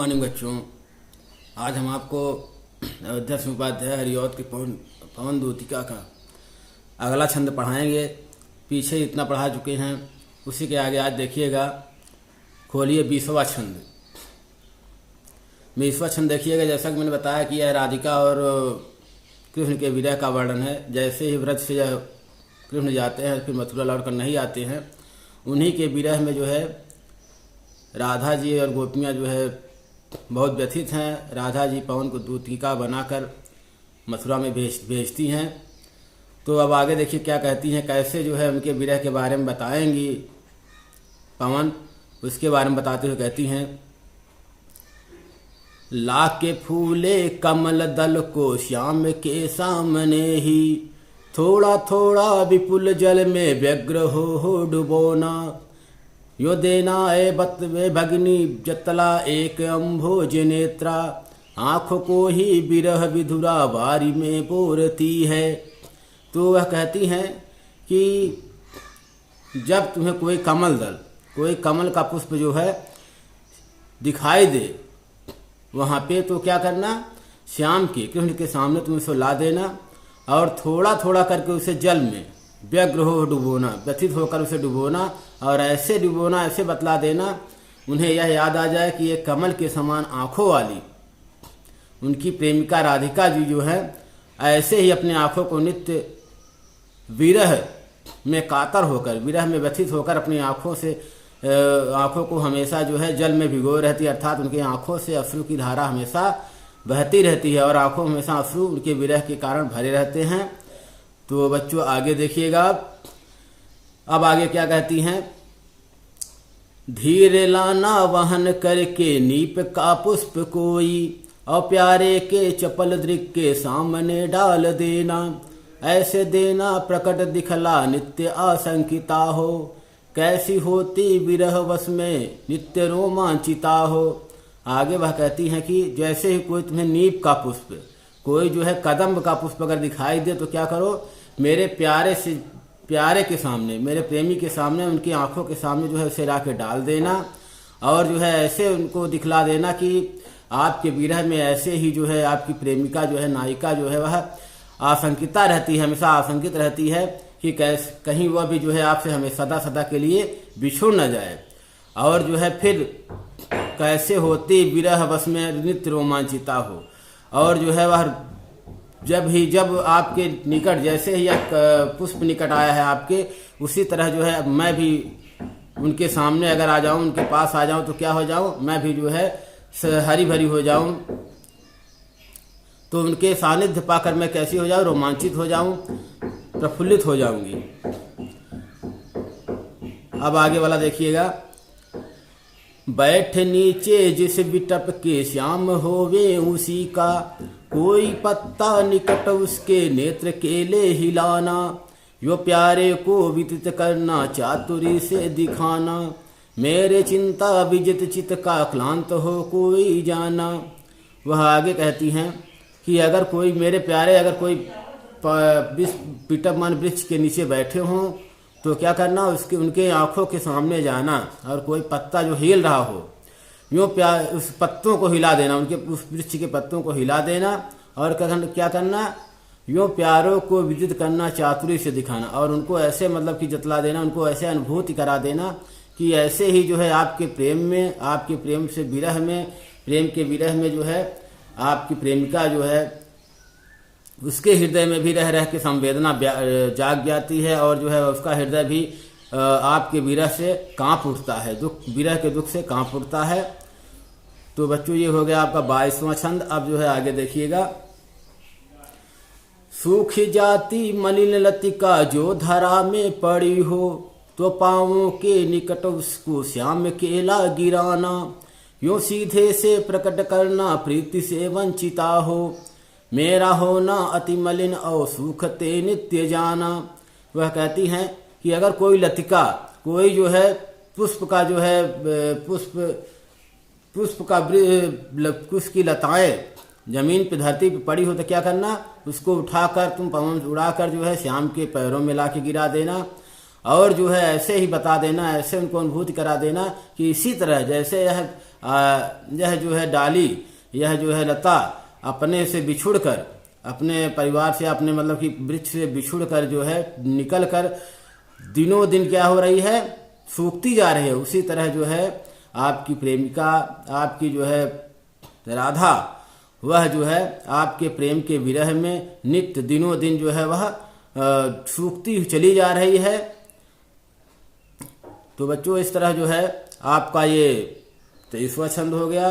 Morning बच्चों। आज हम आपको अयोध्या उपाध्याय हरिऔध की पवन दूतिका का अगला छंद पढ़ाएंगे। पीछे इतना पढ़ा चुके हैं, उसी के आगे आज देखिएगा। खोलिए 20वां छंद। 20वां छंद देखिएगा। जैसा कि मैंने बताया कि यह राधिका और कृष्ण के विरह का वर्णन है। जैसे ही व्रज से कृष्ण जाते हैं, फिर मथुरा लौट कर नहीं आते हैं, उन्हीं के विरह में जो है राधा जी और गोपियाँ जो है बहुत व्यथित हैं। राधा जी पवन को दूतिका बनाकर मथुरा में भेजती हैं। तो अब आगे देखिए क्या कहती हैं, कैसे जो है उनके विरह के बारे में बताएंगी पवन। उसके बारे में बताते हुए कहती हैं, ला के फूले कमल दल को श्याम के सामने ही, थोड़ा थोड़ा विपुल जल में व्यग्र हो डुबोना। यो देना ए बतवे भगनी जतला एक अम्भोज नेत्रा, आँखों को ही बिरह विधुरा बारी में बोरती है। तो वह कहती हैं कि जब तुम्हें कोई कमल दल, कोई कमल का पुष्प जो है दिखाई दे वहाँ पे, तो क्या करना, श्याम के कृष्ण के सामने तुम उसे ला देना और थोड़ा थोड़ा करके उसे जल में व्यग्र हो डुबोना, व्यथित होकर उसे डुबोना। और ऐसे डुबोना, ऐसे बतला देना उन्हें यह याद आ जाए कि ये कमल के समान आँखों वाली उनकी प्रेमिका राधिका जी जो है ऐसे ही अपने आँखों को नित्य विरह में कातर होकर, विरह में व्यथित होकर अपनी आँखों को हमेशा जो है जल में भिगोए रहती है। अर्थात उनकी आँखों से अश्रु की धारा हमेशा बहती रहती है और आँखों में हमेशा अश्रु उनके विरह के कारण भरे रहते हैं। तो बच्चों आगे देखिएगा। अब आगे क्या कहती हैं, धीरे लाना वहन करके नीप का पुष्प कोई, और प्यारे के चपल दृक के सामने डाल देना। ऐसे देना प्रकट दिखला नित्य आशंकिता हो, कैसी होती विरह वश में नित्य रोमांचिता हो। आगे वह कहती हैं कि जैसे ही कोई तुम्हें नीप का पुष्प, कोई जो है कदम्ब का पुष्प अगर दिखाई दे तो क्या करो, मेरे प्यारे के सामने, मेरे प्रेमी के सामने, उनकी आंखों के सामने जो है उसे ला के डाल देना। और जो है ऐसे उनको दिखला देना कि आपके विरह में ऐसे ही जो है आपकी प्रेमिका जो है, नायिका जो है वह आशंकिता रहती है, हमेशा आशंकित रहती है कि कहीं वह भी जो है आपसे हमें सदा सदा के लिए बिछुड़ न जाए। और जो है फिर कैसे होती विरह बस में नित्य रोमांचिता हो। और जो है वह जब आपके निकट, जैसे ही यह पुष्प निकट आया है आपके, उसी तरह जो है मैं भी उनके सामने अगर आ जाऊं, उनके पास आ जाऊं तो क्या हो जाऊं, मैं भी जो है हरी भरी हो जाऊं। तो उनके सानिध्य पाकर मैं कैसी हो जाऊं, रोमांचित हो जाऊं, प्रफुल्लित हो जाऊंगी। अब आगे वाला देखिएगा, बैठ नीचे जिस बिटप के श्याम होवे उसी का, कोई पत्ता निकट उसके नेत्र केले हिलाना। यो प्यारे को विदित करना चातुरी से दिखाना, मेरे चिंता विजित चित का क्लांत हो कोई जाना। वह आगे कहती हैं कि अगर कोई मेरे प्यारे, अगर कोई पिटप मान वृक्ष के नीचे बैठे हों तो क्या करना, उनके आँखों के सामने जाना और कोई पत्ता जो हिल रहा हो, यूँ उस पत्तों को हिला देना, उनके उस वृक्ष के पत्तों को हिला देना। और क्या करना, यूँ प्यारों को विदित करना, चातुरी से दिखाना, और उनको ऐसे मतलब कि जतला देना, उनको ऐसे अनुभूति करा देना कि ऐसे ही जो है आपके प्रेम में, आपके प्रेम से विरह में, प्रेम के विरह में जो है आपकी प्रेमिका जो है उसके हृदय में भी रह रह के संवेदना जाग जाती है और जो है उसका हृदय भी आपके विरह से कांप उठता है, विरह के दुख से कांप उठता है। तो बच्चों ये हो गया आपका 22वां छंद। अब जो है आगे देखिएगा, सूख जाती मलिन लतिका जो धरा में पड़ी हो, तो पाँवों के निकट उसको श्याम केला गिराना। यो सीधे से प्रकट करना प्रीति से वंचिता हो, मेरा होना अति मलिन और सूखते नित्य जाना। वह कहती हैं कि अगर कोई लतिका, कोई जो है पुष्प का जो है पुष्प की लताएं जमीन पे, धरती पे पड़ी हो तो क्या करना, उसको उठाकर तुम पवन उड़ाकर जो है श्याम के पैरों में ला के गिरा देना। और जो है ऐसे ही बता देना, ऐसे उनको अनुभूति करा देना कि इसी तरह जैसे यह यह जो है डाली, यह जो है लता अपने से बिछुड़ कर, अपने परिवार से, अपने मतलब कि वृक्ष से बिछुड़ कर जो है निकल कर दिनों दिन क्या हो रही है, सूखती जा रही है। उसी तरह जो है आपकी प्रेमिका, आपकी जो है राधा, वह जो है आपके प्रेम के विरह में नित्य दिनों दिन जो है वह सूखती चली जा रही है। तो बच्चों इस तरह जो है आपका ये 23वां छंद हो गया।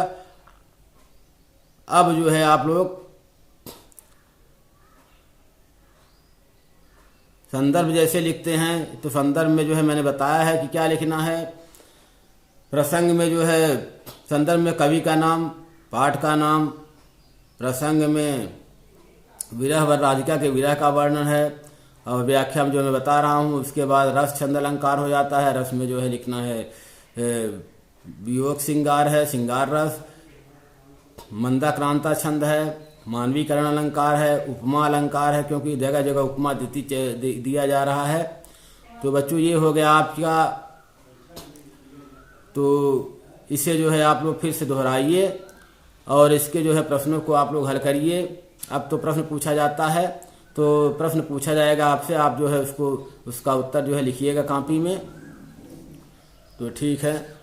अब जो है आप लोग संदर्भ जैसे लिखते हैं, तो संदर्भ में जो है मैंने बताया है कि क्या लिखना है। प्रसंग में जो है संदर्भ में कवि का नाम, पाठ का नाम, प्रसंग में विरह व राधिका के विरह का वर्णन है, और व्याख्या में जो मैं बता रहा हूँ। उसके बाद रस छंद अलंकार हो जाता है। रस में जो है लिखना है वियोग श्रृंगार है, श्रृंगार रस। मंदाक्रांता छंद है, मानवीकरण अलंकार है, उपमा अलंकार है, क्योंकि जगह जगह उपमा दिया जा रहा है। तो बच्चों ये हो गया आपका। तो इसे जो है आप लोग फिर से दोहराइए और इसके जो है प्रश्नों को आप लोग हल करिए। अब तो प्रश्न पूछा जाता है, तो प्रश्न पूछा जाएगा आपसे, आप जो है उसका उत्तर जो है लिखिएगा कॉपी में। तो ठीक है।